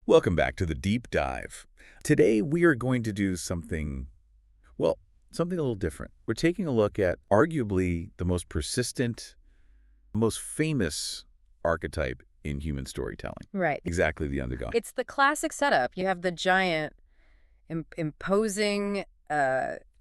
Welcome back to the Deep Dive. Today we are going to do something, well, something a little different. We're taking a look at arguably the most persistent, most famous archetype in human storytelling. Right. Exactly the underdog. It's the classic setup. You have the giant, imposing,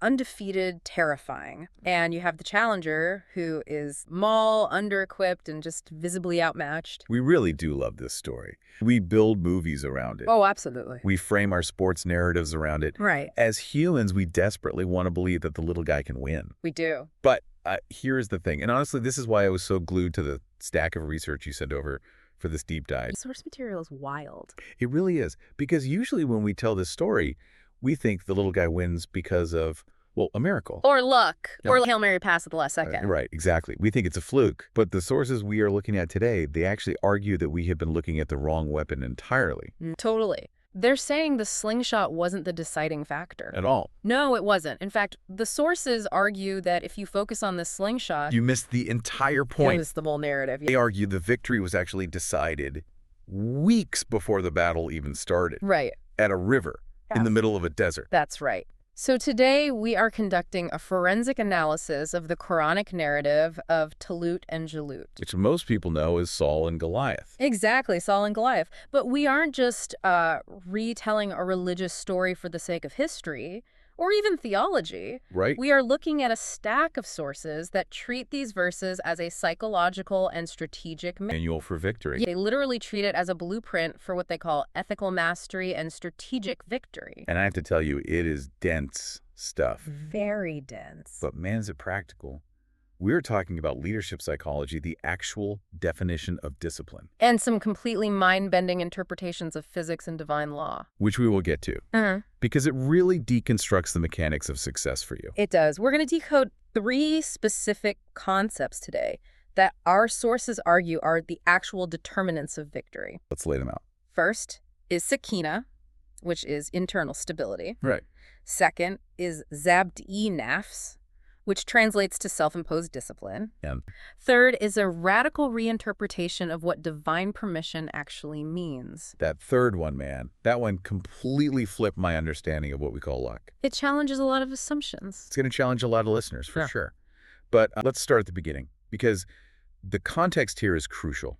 undefeated, terrifying. And you have the challenger who is small, under-equipped, and just visibly outmatched. We really do love this story. We build movies around it. Oh, absolutely. We frame our sports narratives around it. Right. As humans, we desperately want to believe that the little guy can win. We do. But here's the thing, and honestly, this is why I was so glued to the stack of research you sent over for this deep dive. The source material is wild. It really is, because usually when we tell this story, we think the little guy wins because of, well, a miracle. Or luck. Yeah. Or Hail Mary pass at the last second. Right, exactly. We think it's a fluke. But the sources we are looking at today, they actually argue that we have been looking at the wrong weapon entirely. Totally. They're saying the slingshot wasn't the deciding factor. At all. No, it wasn't. In fact, the sources argue that if you focus on the slingshot, You missed the entire point. it was the whole narrative. They argue the victory was actually decided weeks before the battle even started. Right. At a river in the middle of a desert. That's right. So today we are conducting a forensic analysis of the Quranic narrative of Talut and Jalut. Which most people know as Saul and Goliath. Exactly, Saul and Goliath. But we aren't just retelling a religious story for the sake of history or even theology. Right? We are looking at a stack of sources that treat these verses as a psychological and strategic Manual for victory. They literally treat it as a blueprint for what they call ethical mastery and strategic victory. And I have to tell you, it is dense stuff. Very dense. But man, is it practical. We're talking about leadership psychology, the actual definition of discipline. And some completely mind-bending interpretations of physics and divine law. Which we will get to. Because it really deconstructs the mechanics of success for you. It does. We're going to decode 3 specific concepts today that our sources argue are the actual determinants of victory. Let's lay them out. First is sakina, which is internal stability. Right. Second is zabd-e nafs, which translates to self-imposed discipline. And third is a radical reinterpretation of what divine permission actually means. that third one, man, that one completely flipped my understanding of what we call luck. It challenges a lot of assumptions. It's going to challenge a lot of listeners, for Yeah. sure. But let's start at the beginning, because the context here is crucial.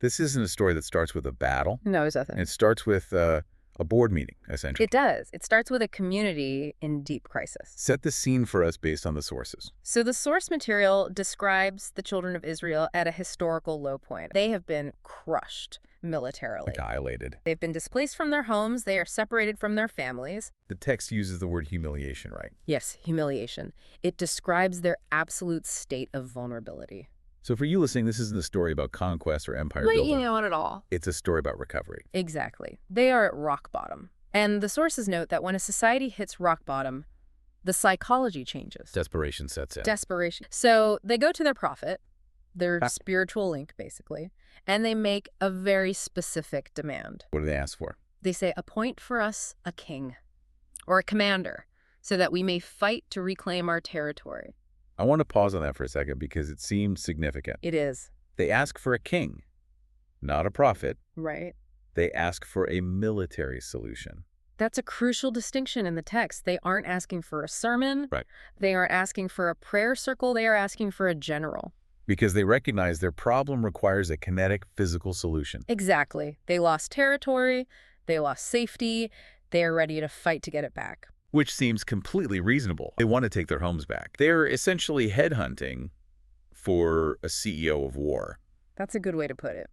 This isn't a story that starts with a battle. No, it doesn't. It starts with a board meeting, essentially. It does. It starts with a community in deep crisis. Set the scene for us based on the sources. So the source material describes the children of Israel at a historical low point. They have been crushed militarily. Annihilated. They've been displaced from their homes. They are separated from their families. The text uses the word humiliation, right? Yes, humiliation. It describes their absolute state of vulnerability. So for you listening, this isn't a story about conquest or empire But building. you know, not at all. It's a story about recovery. Exactly. They are at rock bottom. And the sources note that when a society hits rock bottom, the psychology changes. Desperation sets in. Desperation. So they go to their prophet, their spiritual link, basically, and they make a very specific demand. What do they ask for? They say, appoint for us a king or a commander so that we may fight to reclaim our territory. I want to pause on that for a second because it seemed significant. It is. They ask for a king, not a prophet. Right. They ask for a military solution. That's a crucial distinction in the text. They aren't asking for a sermon. Right. They aren't asking for a prayer circle. They are asking for a general. Because they recognize their problem requires a kinetic physical solution. Exactly. They lost territory. They lost safety. They are ready to fight to get it back. Which seems completely reasonable. They want to take their homes back. They're essentially headhunting for a CEO of war. That's a good way to put it.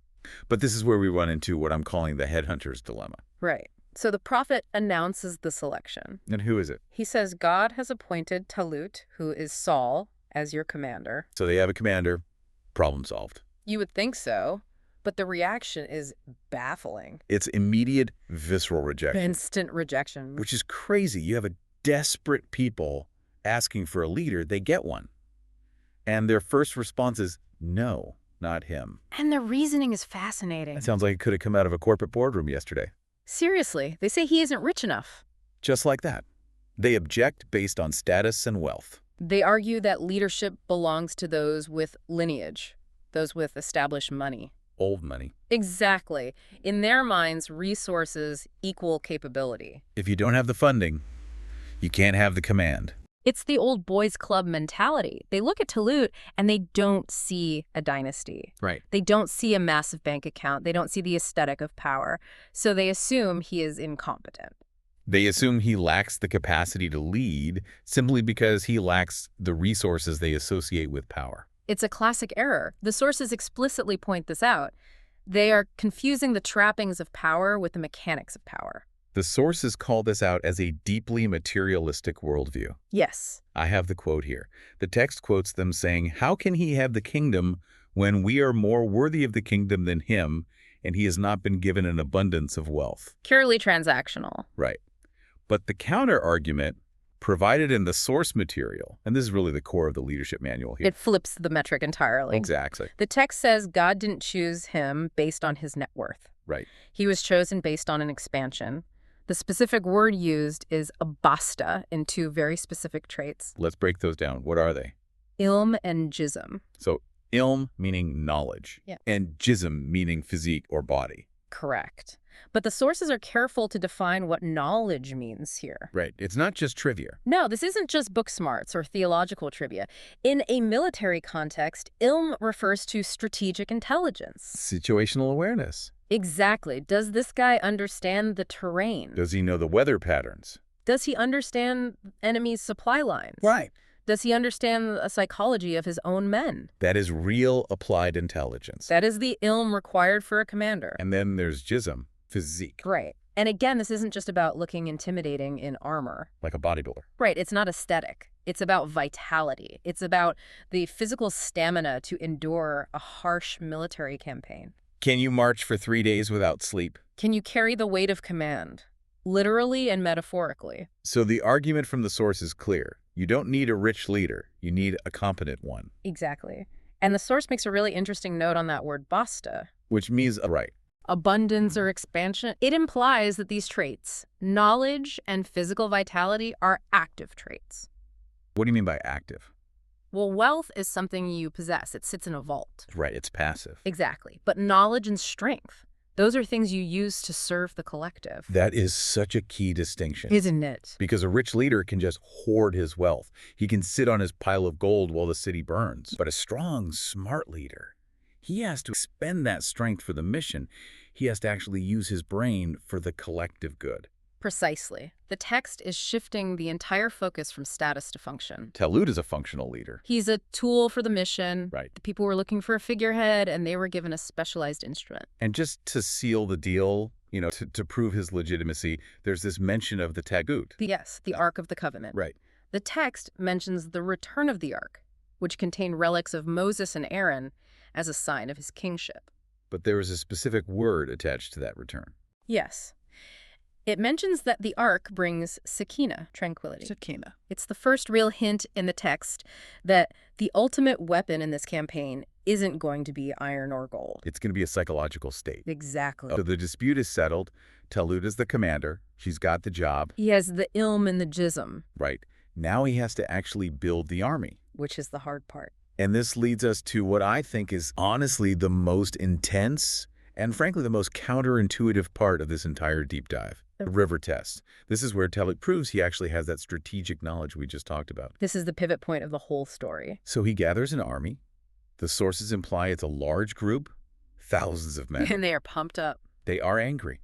But this is where we run into what I'm calling the headhunter's dilemma. Right. So the prophet announces the selection. And who is it? He says, God has appointed Talut, who is Saul, as your commander. So they have a commander. Problem solved. You would think so, but the reaction is baffling. It's immediate, visceral rejection. Instant rejection. Which is crazy. You have a desperate people asking for a leader. They get one. And their first response is, no, not him. And the reasoning is fascinating. That sounds like it could have come out of a corporate boardroom yesterday. Seriously, they say he isn't rich enough. Just like that. They object based on status and wealth. They argue that leadership belongs to those with lineage, those with established money. Old money. Exactly. In their minds, resources equal capability. If you don't have the funding, you can't have the command. It's the old boys club mentality. They look at Talut and they don't see a dynasty. Right. They don't see a massive bank account. They don't see the aesthetic of power. So they assume he is incompetent. They assume he lacks the capacity to lead simply because he lacks the resources they associate with power. It's a classic error. The sources explicitly point this out. They are confusing the trappings of power with the mechanics of power. The sources call this out as a deeply materialistic worldview. Yes. I have the quote here. The text quotes them saying, "How can he have the kingdom when we are more worthy of the kingdom than him, and he has not been given an abundance of wealth?" Purely transactional. Right. But the counter-argument provided in the source material, and this is really the core of the leadership manual here. It flips the metric entirely. Exactly. The text says God didn't choose him based on his net worth. Right. He was chosen based on an expansion. The specific word used is abasta in two very specific traits, Let's break those down. What are they? ilm and jism. So ilm meaning knowledge, Yeah. and jism meaning physique or body. Correct. But the sources are careful to define what knowledge means here. Right. It's not just trivia. No, this isn't just book smarts or theological trivia. In a military context, ilm refers to strategic intelligence. Situational awareness. Exactly. Does this guy understand the terrain? Does he know the weather patterns? Does he understand enemy's supply lines? Right. Does he understand the psychology of his own men? That is real applied intelligence. That is the ilm required for a commander. And then there's jism, physique, Right. And again, this isn't just about looking intimidating in armor. like a bodybuilder. Right. It's not aesthetic. It's about vitality. It's about the physical stamina to endure a harsh military campaign. Can you march for 3 days without sleep? Can you carry the weight of command? Literally and metaphorically. So the argument from the source is clear. You don't need a rich leader. You need a competent one. Exactly. And the source makes a really interesting note on that word basta. Which means, right. Abundance or expansion. It implies that these traits, knowledge and physical vitality, are active traits. What do you mean by active? Well, wealth is something you possess. It sits in a vault. Right, it's passive. Exactly. But knowledge and strength, those are things you use to serve the collective. That is such a key distinction. Isn't it? Because a rich leader can just hoard his wealth. He can sit on his pile of gold while the city burns. But a strong, smart leader, he has to spend that strength for the mission. He has to actually use his brain for the collective good. Precisely. The text is shifting the entire focus from status to function. Talut is a functional leader. He's a tool for the mission. Right. The people were looking for a figurehead, and they were given a specialized instrument. And just to seal the deal, to prove his legitimacy, there's this mention of the tagut. Yes, the Ark of the Covenant. Right. The text mentions the return of the Ark, which contained relics of Moses and Aaron as a sign of his kingship. But there is a specific word attached to that return. Yes. It mentions that the Ark brings sakina, tranquility. Sakina. It's the first real hint in the text that the ultimate weapon in this campaign isn't going to be iron or gold. It's going to be a psychological state. Exactly. So the dispute is settled. Talut is the commander. She's got the job. He has the ilm and the jism. Right. Now he has to actually build the army. Which is the hard part. And this leads us to what I think is honestly the most intense and frankly the most counterintuitive part of this entire deep dive. The river test. This is where Talut proves he actually has that strategic knowledge we just talked about. This is the pivot point of the whole story. So he gathers an army. The sources imply it's a large group, thousands of men. And they are pumped up. They are angry.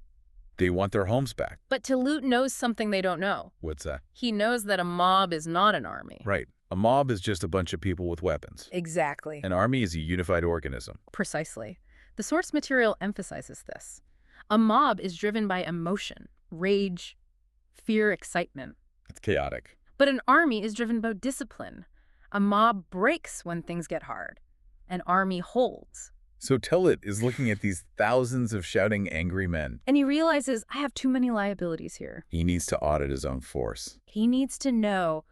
They want their homes back. But Talut knows something they don't know. What's that? He knows that a mob is not an army. Right. A mob is just a bunch of people with weapons. Exactly. An army is a unified organism. Precisely. The source material emphasizes this. A mob is driven by emotion, rage, fear, excitement. It's chaotic. But an army is driven by discipline. A mob breaks when things get hard. An army holds. So Talut is looking at these thousands of shouting angry men. And he realizes, I have too many liabilities here. He needs to audit his own force. He needs to know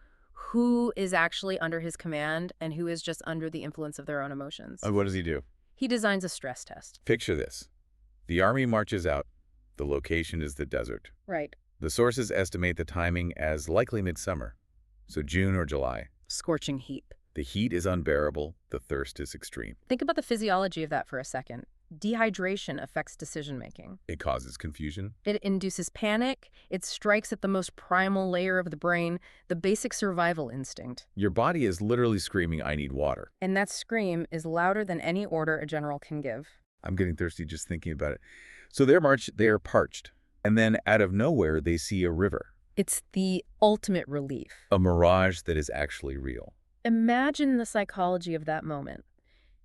who is actually under his command and who is just under the influence of their own emotions. What does he do? He designs a stress test. Picture this. The army marches out. The location is the desert. Right. The sources estimate the timing as likely midsummer, so June or July. Scorching heat. The heat is unbearable. The thirst is extreme. Think about the physiology of that for a second. Dehydration affects decision-making. It causes confusion. It induces panic. It strikes at the most primal layer of the brain, the basic survival instinct. Your body is literally screaming, "I need water." And that scream is louder than any order a general can give. I'm getting thirsty just thinking about it. So they're parched. And then out of nowhere, they see a river. It's the ultimate relief. A mirage that is actually real. Imagine the psychology of that moment.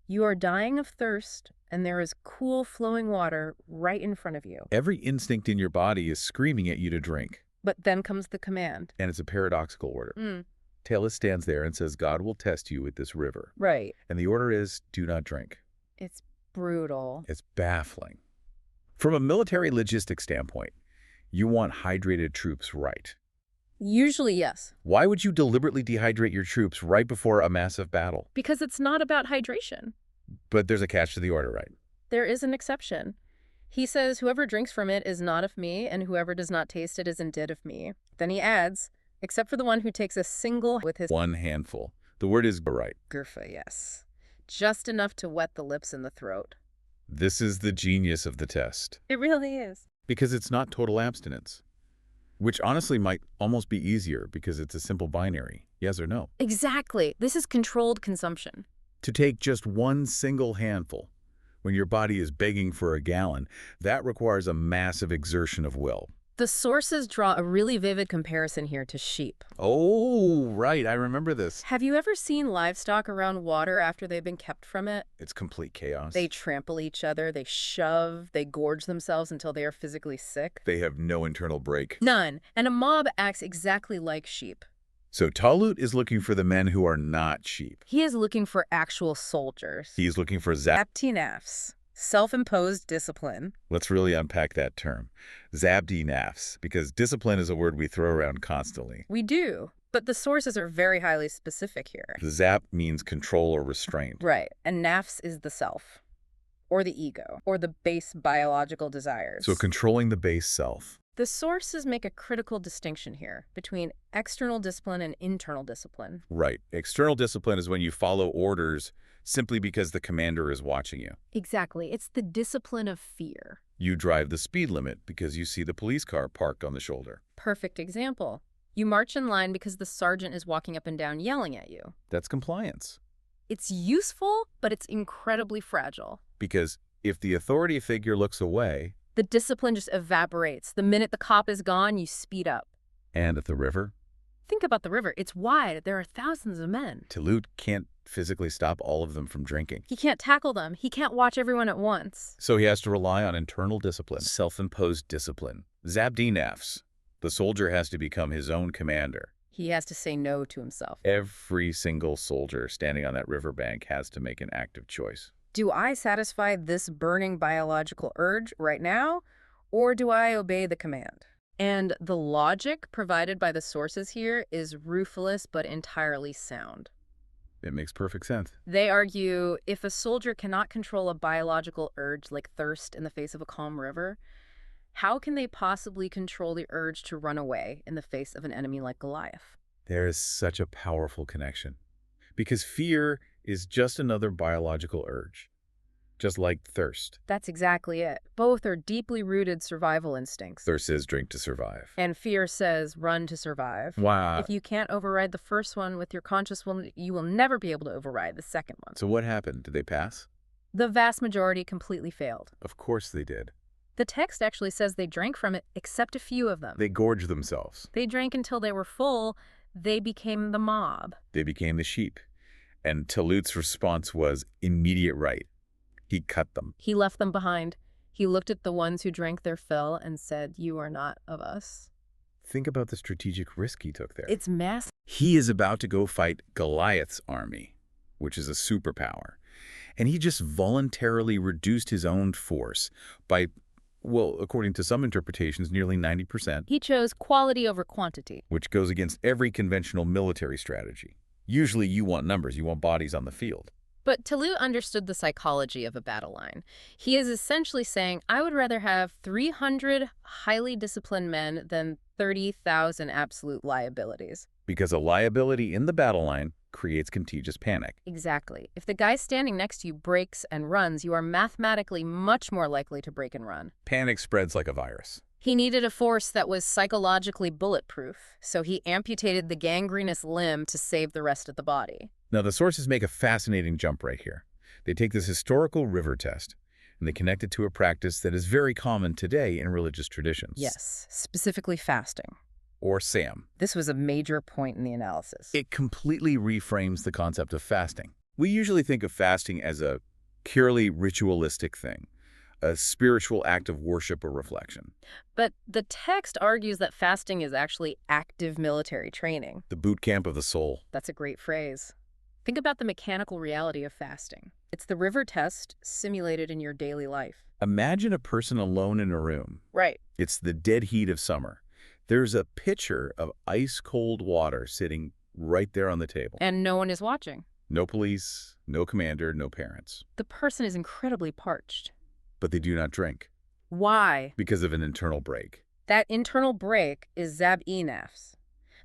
You are dying of thirst, and there is cool flowing water right in front of you. Every instinct in your body is screaming at you to drink. But then comes the command. And it's a paradoxical order. Taylor stands there and says, God will test you with this river. Right. And the order is, do not drink. It's brutal. It's baffling. From a military logistics standpoint, you want hydrated troops, right? Usually, yes. Why would you deliberately dehydrate your troops right before a massive battle? Because it's not about hydration. But there's a catch to the order, right? There is an exception. He says, whoever drinks from it is not of me, and whoever does not taste it is indeed of me. Then he adds, except for the one who takes a single with his one handful. The word is right. Gurfa, yes. Just enough to wet the lips and the throat. This is the genius of the test. It really is. Because it's not total abstinence. Which honestly might almost be easier because it's a simple binary, yes or no. Exactly. This is controlled consumption. To take just one single handful when your body is begging for a gallon, that requires a massive exertion of will. The sources draw a really vivid comparison here to sheep. Oh, right. I remember this. Have you ever seen livestock around water after they've been kept from it? It's complete chaos. They trample each other, they shove, they gorge themselves until they are physically sick. They have no internal break. None. And a mob acts exactly like sheep. So Talut is looking for the men who are not sheep. He is looking for actual soldiers. He's looking for Zabdi-nafs, self-imposed discipline. Let's really unpack that term. Zabdi-nafs, because discipline is a word we throw around constantly. We do, but the sources are very highly specific here. The zap means control or restraint. Right, and nafs is the self, or the ego, or the base biological desires. So controlling the base self. The sources make a critical distinction here between external discipline and internal discipline. Right. External discipline is when you follow orders simply because the commander is watching you. Exactly. It's the discipline of fear. You drive the speed limit because you see the police car parked on the shoulder. Perfect example. You march in line because the sergeant is walking up and down yelling at you. That's compliance. It's useful, but it's incredibly fragile. Because if the authority figure looks away... the discipline just evaporates. The minute the cop is gone, you speed up. And at the river? Think about the river. It's wide. There are thousands of men. Talut can't physically stop all of them from drinking. He can't tackle them. He can't watch everyone at once. So he has to rely on internal discipline, self-imposed discipline. Zabdi-nafs. The soldier has to become his own commander. He has to say no to himself. Every single soldier standing on that riverbank has to make an active choice. Do I satisfy this burning biological urge right now, or do I obey the command? And the logic provided by the sources here is ruthless but entirely sound. It makes perfect sense. They argue if a soldier cannot control a biological urge like thirst in the face of a calm river, how can they possibly control the urge to run away in the face of an enemy like Goliath? There is such a powerful connection. Because fear is just another biological urge. Just like thirst. That's exactly it. Both are deeply rooted survival instincts. Thirst says drink to survive. And fear says run to survive. Wow. If you can't override the first one with your conscious will, you will never be able to override the second one. So what happened? Did they pass? The vast majority completely failed. Of course they did. The text actually says they drank from it, except a few of them. They gorged themselves. They drank until they were full. They became the mob. They became the sheep. And Talut's response was immediate right. He cut them. He left them behind. He looked at the ones who drank their fill and said, "You are not of us." Think about the strategic risk he took there. It's massive. He is about to go fight Goliath's army, which is a superpower. And he just voluntarily reduced his own force by, well, according to some interpretations, nearly 90%. He chose quality over quantity. Which goes against every conventional military strategy. Usually you want numbers, you want bodies on the field. But Talou understood the psychology of a battle line. He is essentially saying, I would rather have 300 highly disciplined men than 30,000 absolute liabilities. Because a liability in the battle line creates contagious panic. Exactly. If the guy standing next to you breaks and runs, you are mathematically much more likely to break and run. Panic spreads like a virus. He needed a force that was psychologically bulletproof, so he amputated the gangrenous limb to save the rest of the body. Now, the sources make a fascinating jump right here. They take this historical river test, and they connect it to a practice that is very common today in religious traditions. Yes, specifically fasting. Or SAM. This was a major point in the analysis. It completely reframes the concept of fasting. We usually think of fasting as a purely ritualistic thing, a spiritual act of worship or reflection. But the text argues that fasting is actually active military training. The boot camp of the soul. That's a great phrase. Think about the mechanical reality of fasting. It's the river test simulated in your daily life. Imagine a person alone in a room. Right. It's the dead heat of summer. There's a pitcher of ice-cold water sitting right there on the table. And no one is watching. No police, no commander, no parents. The person is incredibly parched. But they do not drink. Why? Because of an internal break. That internal break is zab-e-nafs.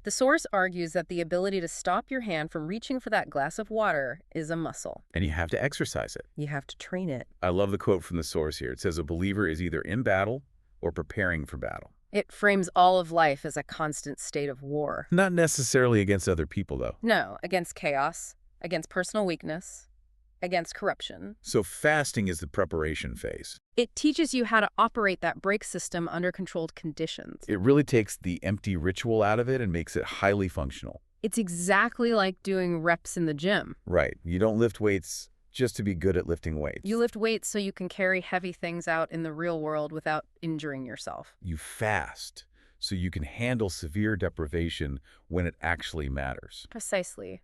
The source argues that the ability to stop your hand from reaching for that glass of water is a muscle. And you have to exercise it. You have to train it. I love the quote from the source here. It says a believer is either in battle or preparing for battle. It frames all of life as a constant state of war. Not necessarily against other people, though. No, against chaos, against personal weakness, against corruption. So fasting is the preparation phase. It teaches you how to operate that brake system under controlled conditions. It really takes the empty ritual out of it and makes it highly functional. It's exactly like doing reps in the gym. Right. You don't lift weights just to be good at lifting weights. You lift weights so you can carry heavy things out in the real world without injuring yourself. You fast so you can handle severe deprivation when it actually matters. Precisely.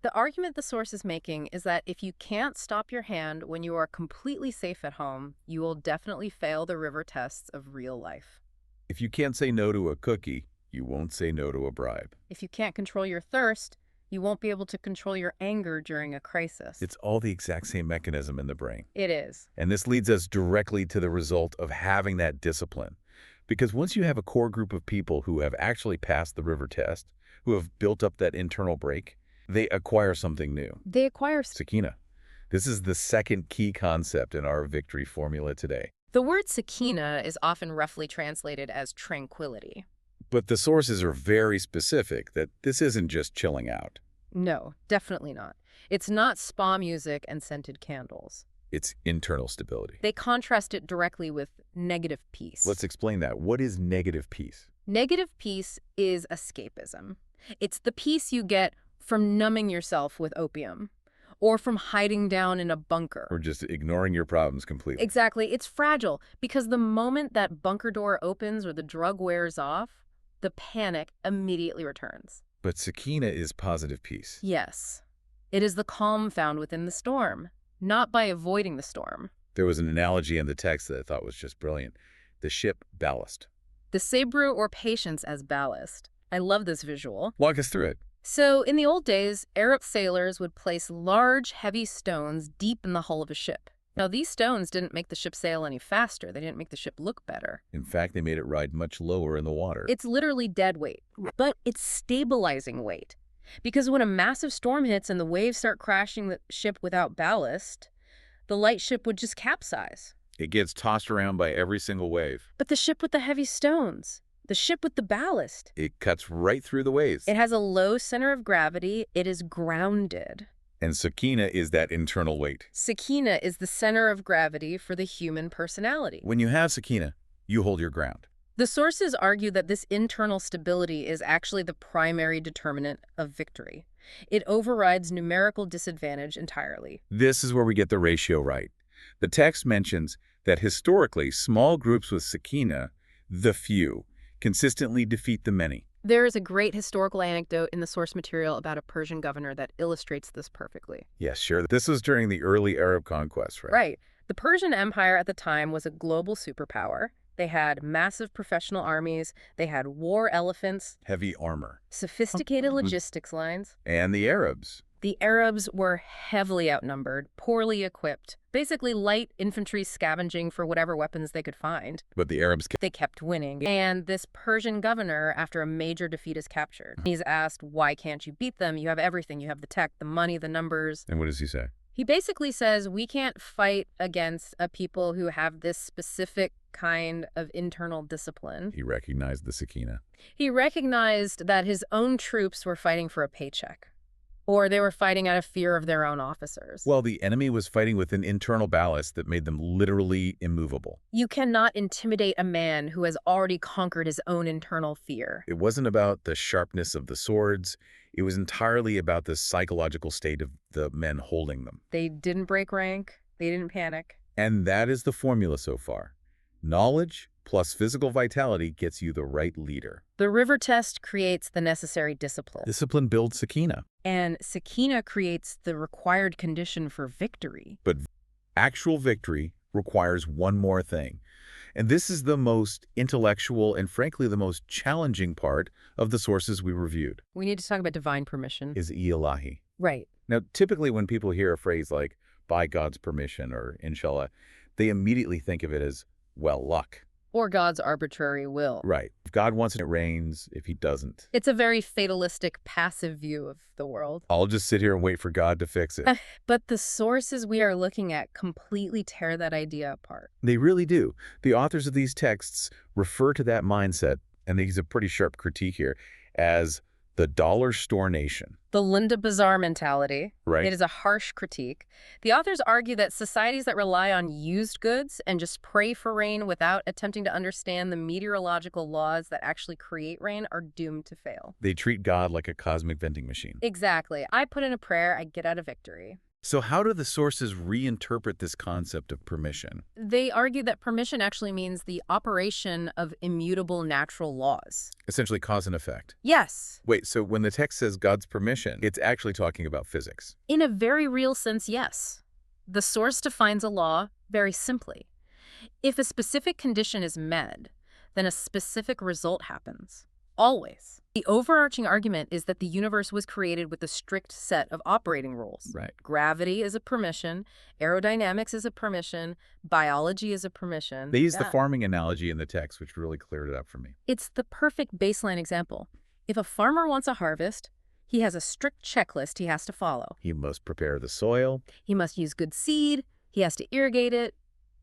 The argument the source is making is that if you can't stop your hand when you are completely safe at home, you will definitely fail the river tests of real life. If you can't say no to a cookie, you won't say no to a bribe. If you can't control your thirst, you won't be able to control your anger during a crisis. It's all the exact same mechanism in the brain. It is. And this leads us directly to the result of having that discipline. Because once you have a core group of people who have actually passed the river test, who have built up that internal break, they acquire something new. They acquire Sakina. This is the second key concept in our victory formula today. The word sakina is often roughly translated as tranquility. But the sources are very specific that this isn't just chilling out. No, definitely not. It's not spa music and scented candles. It's internal stability. They contrast it directly with negative peace. Let's explain that. What is negative peace? Negative peace is escapism. It's the peace you get from numbing yourself with opium or from hiding down in a bunker. Or just ignoring your problems completely. Exactly. It's fragile because the moment that bunker door opens or the drug wears off, the panic immediately returns. But Sakina is positive peace. Yes. It is the calm found within the storm, not by avoiding the storm. There was an analogy in the text that I thought was just brilliant. The ship ballast. The sabru or patience as ballast. I love this visual. Walk us through it. So, in the old days, Arab sailors would place large, heavy stones deep in the hull of a ship. Now, these stones didn't make the ship sail any faster. They didn't make the ship look better. In fact, they made it ride much lower in the water. It's literally dead weight, but it's stabilizing weight. Because when a massive storm hits and the waves start crashing the ship without ballast, the light ship would just capsize. It gets tossed around by every single wave. But the ship with the heavy stones, the ship with the ballast, It cuts right through the waves. it has a low center of gravity. It is grounded. And Sakina is that internal weight. Sakina is the center of gravity for the human personality. When you have Sakina, you hold your ground. The sources argue that this internal stability is actually the primary determinant of victory. It overrides numerical disadvantage entirely. This is where we get the ratio right. The text mentions that historically, small groups with Sakina, the few, consistently defeat the many. There is a great historical anecdote in the source material about a Persian governor that illustrates this perfectly. Yes, sure. This was during the early Arab conquest, right? Right. The Persian Empire at the time was a global superpower. They had massive professional armies. They had war elephants, Heavy armor. sophisticated logistics lines. And the Arabs. The Arabs were heavily outnumbered, poorly equipped, basically light infantry scavenging for whatever weapons they could find. But the Arabs They kept winning. And this Persian governor, after a major defeat, is captured. He's asked, why can't you beat them? You have everything. You have the tech, the money, the numbers. And what does he say? He basically says, we can't fight against a people who have this specific kind of internal discipline. He recognized the Sakina. He recognized that his own troops were fighting for a paycheck, or they were fighting out of fear of their own officers. Well, the enemy was fighting with an internal ballast that made them literally immovable. You cannot intimidate a man who has already conquered his own internal fear. It wasn't about the sharpness of the swords. It was entirely about the psychological state of the men holding them. They didn't break rank. They didn't panic. And that is the formula so far. Knowledge plus physical vitality gets you the right leader. The river test creates the necessary discipline. Discipline builds Sakina. And Sakina creates the required condition for victory. But actual victory requires one more thing. And this is the most intellectual and frankly the most challenging part of the sources we reviewed. We need to talk about divine permission. Is ilahi. Right. Now, typically when people hear a phrase like, by God's permission or inshallah, they immediately think of it as, well, luck. Or God's arbitrary will. Right. If God wants it, it rains. If he doesn't, It's a very fatalistic, passive view of the world. I'll just sit here and wait for God to fix it. But the sources we are looking at completely tear that idea apart. They really do. The authors of these texts refer to that mindset, and he's a pretty sharp critique here, as the dollar store nation. The Linda Bazaar mentality. Right. It is a harsh critique. The authors argue that societies that rely on used goods and just pray for rain without attempting to understand the meteorological laws that actually create rain are doomed to fail. They treat God like a cosmic vending machine. Exactly. I put in a prayer, I get out a victory. So how do the sources reinterpret this concept of permission? They argue that permission actually means the operation of immutable natural laws. Essentially cause and effect. Yes. Wait, so when the text says God's permission, it's actually talking about physics. In a very real sense, yes. The source defines a law very simply. If a specific condition is met, then a specific result happens. Always. The overarching argument is that the universe was created with a strict set of operating rules. Right. Gravity is a permission, aerodynamics is a permission, biology is a permission. They use the farming analogy in the text, which really cleared it up for me. It's the perfect baseline example. If a farmer wants a harvest, he has a strict checklist he has to follow. He must prepare the soil. He must use good seed, he has to irrigate it.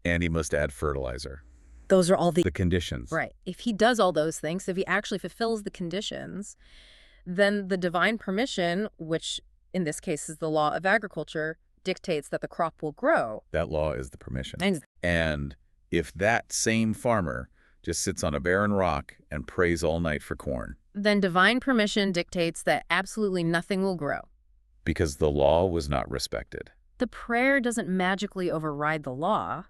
And he must add fertilizer. Those are all the conditions. Right. If he does all those things, if he actually fulfills the conditions, then the divine permission, which in this case is the law of agriculture, dictates that the crop will grow. That law is the permission. And And if that same farmer just sits on a barren rock and prays all night for corn, then divine permission dictates that absolutely nothing will grow. because the law was not respected. The prayer doesn't magically override the law.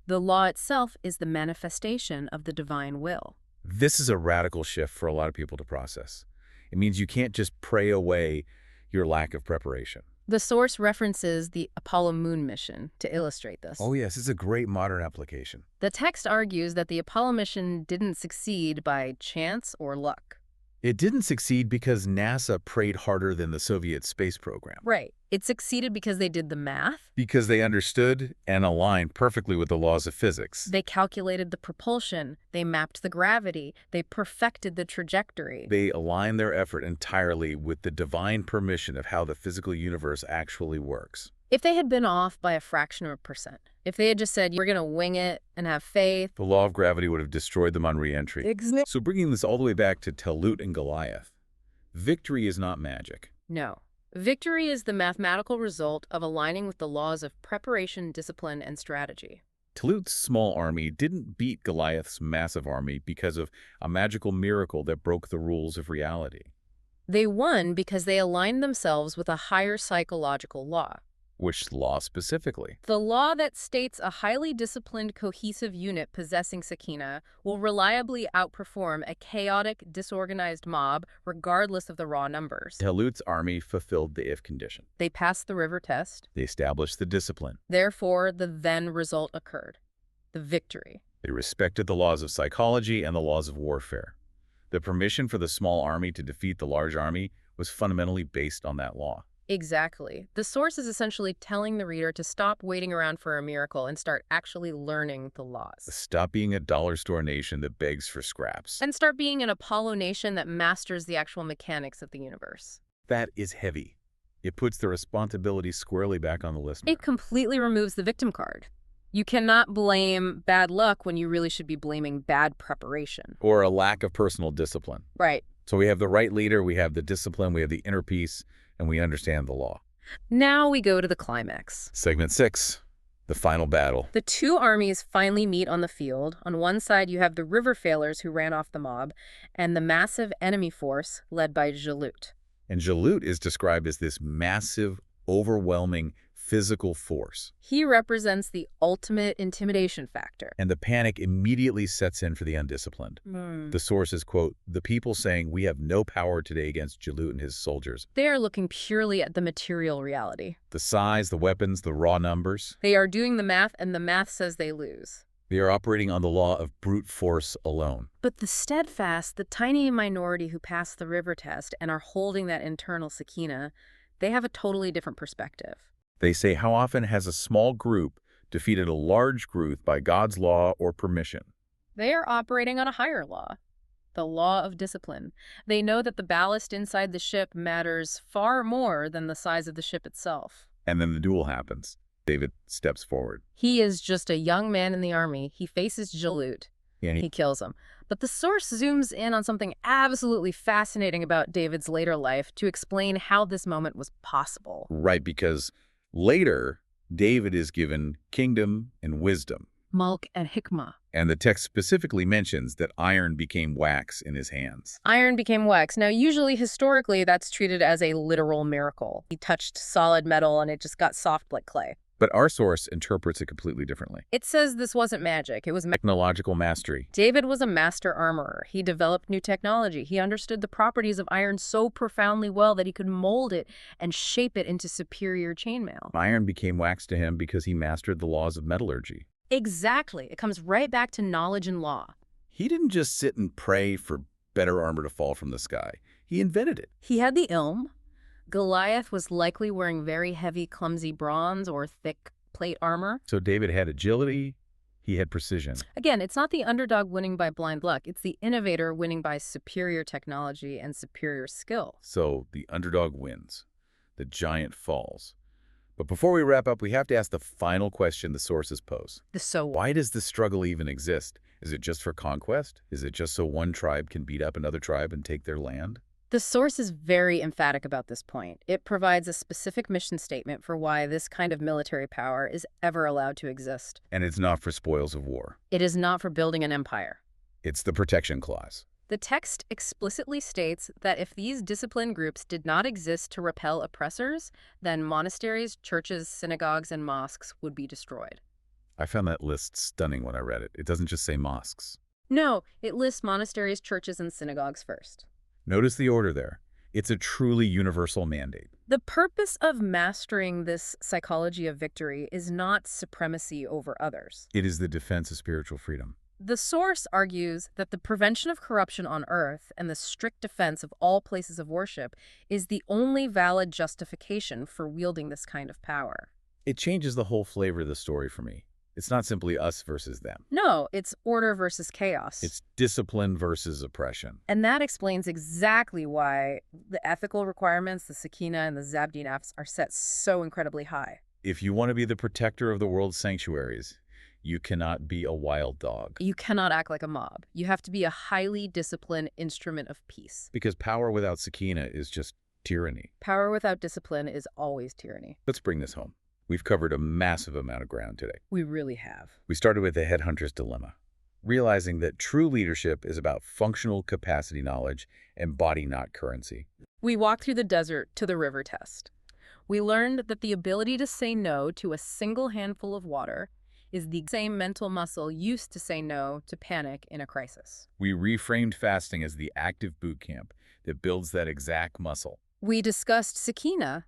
The law itself is the manifestation of the divine will. This is a radical shift for a lot of people to process. It means you can't just pray away your lack of preparation. The source references the Apollo moon mission to illustrate this. Oh yes, it's a great modern application. The text argues that the Apollo mission didn't succeed by chance or luck. It didn't succeed because NASA prayed harder than the Soviet space program. Right. It succeeded because they did the math. Because they understood and aligned perfectly with the laws of physics. They calculated the propulsion. They mapped the gravity. They perfected the trajectory. They aligned their effort entirely with the divine permission of how the physical universe actually works. If they had been off by a fraction of a percent, if they had just said, we're going to wing it and have faith. The law of gravity would have destroyed them on re-entry. Exactly. So bringing this all the way back to Talut and Goliath, victory is not magic. No. Victory is the mathematical result of aligning with the laws of preparation, discipline, and strategy. Talut's small army didn't beat Goliath's massive army because of a magical miracle that broke the rules of reality. They won because they aligned themselves with a higher psychological law. Which law specifically? The law that states a highly disciplined, cohesive unit possessing Sakina will reliably outperform a chaotic, disorganized mob regardless of the raw numbers. Talut's army fulfilled the if condition. They passed the river test. They established the discipline. Therefore, the then result occurred. The victory. They respected the laws of psychology and the laws of warfare. The permission for the small army to defeat the large army was fundamentally based on that law. Exactly. The source is essentially telling the reader to stop waiting around for a miracle and start actually learning the laws. Stop being a dollar store nation that begs for scraps. And start being an Apollo nation that masters the actual mechanics of the universe. That is heavy. It puts the responsibility squarely back on the listener. It completely removes the victim card. You cannot blame bad luck when you really should be blaming bad preparation. Or a lack of personal discipline. Right. So we have the right leader, we have the discipline, we have the inner peace, and we understand the law. Now we go to the climax. Segment 6, the final battle. The two armies finally meet on the field. On one side, you have the river failers who ran off the mob, and the massive enemy force led by Jalut. And Jalut is described as this massive, overwhelming physical force. He represents the ultimate intimidation factor. And the panic immediately sets in for the undisciplined. The sources quote, "The people saying we have no power today against Jalut and his soldiers." They are looking purely at the material reality. The size, the weapons, the raw numbers. They are doing the math, and the math says they lose. They are operating on the law of brute force alone. But the steadfast, the tiny minority who passed the river test and are holding that internal sakina, they have a totally different perspective. They say, how often has a small group defeated a large group by God's law or permission? They are operating on a higher law, the law of discipline. They know that the ballast inside the ship matters far more than the size of the ship itself. And then the duel happens. David steps forward. He is just a young man in the army. He faces Jalut. And He kills him. But the source zooms in on something absolutely fascinating about David's later life to explain how this moment was possible. Right, because later, David is given kingdom and wisdom. Mulk and hikmah. And the text specifically mentions that iron became wax in his hands. Iron became wax. Now, usually, historically, that's treated as a literal miracle. He touched solid metal and it just got soft like clay. But our source interprets it completely differently. It says this wasn't magic. It was Technological mastery. David was a master armorer. He developed new technology. He understood the properties of iron so profoundly well that he could mold it and shape it into superior chainmail. Iron became wax to him because he mastered the laws of metallurgy. Exactly. It comes right back to knowledge and law. He didn't just sit and pray for better armor to fall from the sky. He invented it. He had the ilm. Goliath was likely wearing very heavy, clumsy bronze or thick plate armor. So David had agility, he had precision. Again, it's not the underdog winning by blind luck. It's the innovator winning by superior technology and superior skill. So the underdog wins. The giant falls. But before we wrap up, we have to ask the final question the sources pose. The so what? Why does this struggle even exist? Is it just for conquest? Is it just so one tribe can beat up another tribe and take their land? The source is very emphatic about this point. It provides a specific mission statement for why this kind of military power is ever allowed to exist. And it's not for spoils of war. It is not for building an empire. It's the protection clause. The text explicitly states that if these disciplined groups did not exist to repel oppressors, then monasteries, churches, synagogues, and mosques would be destroyed. I found that list stunning when I read it. It doesn't just say mosques. No, it lists monasteries, churches, and synagogues first. Notice the order there. It's a truly universal mandate. The purpose of mastering this psychology of victory is not supremacy over others. It is the defense of spiritual freedom. The source argues that the prevention of corruption on earth and the strict defense of all places of worship is the only valid justification for wielding this kind of power. It changes the whole flavor of the story for me. It's not simply us versus them. No, it's order versus chaos. It's discipline versus oppression. And that explains exactly why the ethical requirements, the Sakina and the Zabdi nafs, are set so incredibly high. If you want to be the protector of the world's sanctuaries, you cannot be a wild dog. You cannot act like a mob. You have to be a highly disciplined instrument of peace. Because power without Sakina is just tyranny. Power without discipline is always tyranny. Let's bring this home. We've covered a massive amount of ground today. We really have. We started with the headhunter's dilemma, realizing that true leadership is about functional capacity knowledge and body, not currency. We walked through the desert to the river test. We learned that the ability to say no to a single handful of water is the same mental muscle used to say no to panic in a crisis. We reframed fasting as the active boot camp that builds that exact muscle. We discussed Sakina,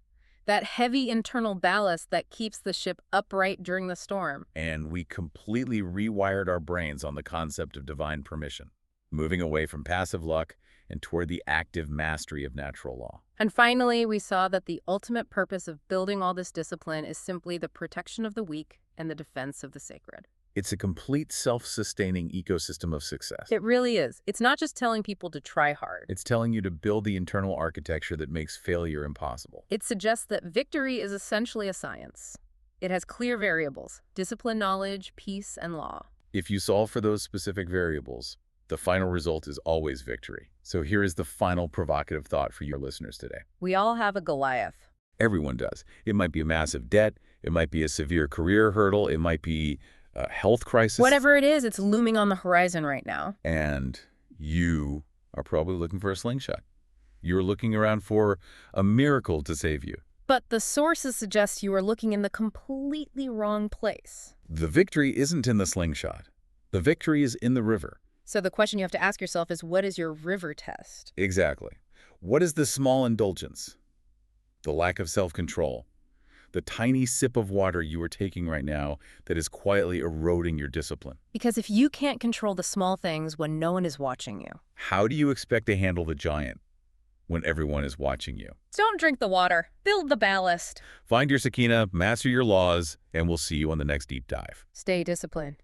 that heavy internal ballast that keeps the ship upright during the storm. And we completely rewired our brains on the concept of divine permission. moving away from passive luck and toward the active mastery of natural law. And finally, we saw that the ultimate purpose of building all this discipline is simply the protection of the weak and the defense of the sacred. It's a complete self-sustaining ecosystem of success. It really is. It's not just telling people to try hard. It's telling you to build the internal architecture that makes failure impossible. It suggests that victory is essentially a science. It has clear variables: discipline, knowledge, peace, and law. If you solve for those specific variables, the final result is always victory. So here is the final provocative thought for your listeners today. We all have a Goliath. Everyone does. It might be a massive debt. It might be a severe career hurdle. It might be a health crisis. Whatever it is, it's looming on the horizon right now. And you are probably looking for a slingshot. You're looking around for a miracle to save you. But the sources suggest you are looking in the completely wrong place. The victory isn't in the slingshot. The victory is in the river. So the question you have to ask yourself is, what is your river test? Exactly. What is the small indulgence? The lack of self-control. The tiny sip of water you are taking right now that is quietly eroding your discipline. Because if you can't control the small things when no one is watching you, How do you expect to handle the giant when everyone is watching you? don't drink the water, build the ballast. Find your sakina, master your laws, and we'll see you on the next deep dive. Stay disciplined.